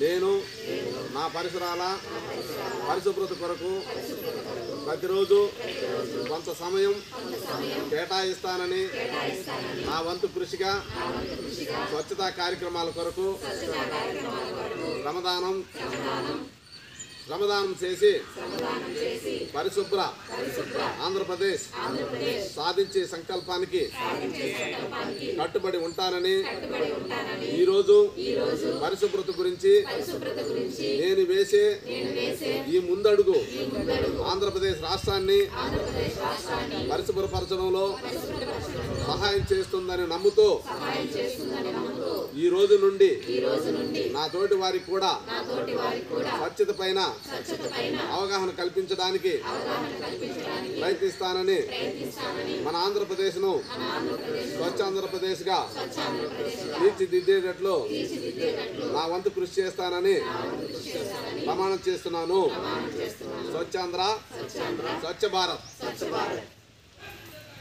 నేను నా పరిసరాల పరిశుభ్రత కొరకు ప్రతిరోజు కొంత సమయం కేటాయిస్తానని నా వంతు కృషిగా స్వచ్ఛతా కార్యక్రమాల కొరకు శ్రమదానం చేసి పరిశుభ్ర ఆంధ్రప్రదేశ్ సాధించే సంకల్పానికి కట్టుబడి ఉంటానని ఈరోజు పరిశుభ్రత గురించి నేను వేసే ఈ ముందడుగు ఆంధ్రప్రదేశ్ రాష్ట్రాన్ని పరిశుభ్రపరచడంలో సహాయం చేస్తుందని నమ్ముతూ ఈ రోజు నుండి నా తోటి వారికి కూడా స్వచ్ఛత పైన అవగాహన కల్పించడానికి ప్రయత్నిస్తానని మన ఆంధ్రప్రదేశ్ను స్వచ్ఛ ఆంధ్రప్రదేశ్గా తీర్చిదిద్దేటట్లు నా వంతు కృషి చేస్తానని ప్రమాణం చేస్తున్నాను. స్వచ్ఛాంధ్ర స్వచ్ఛ భారత్.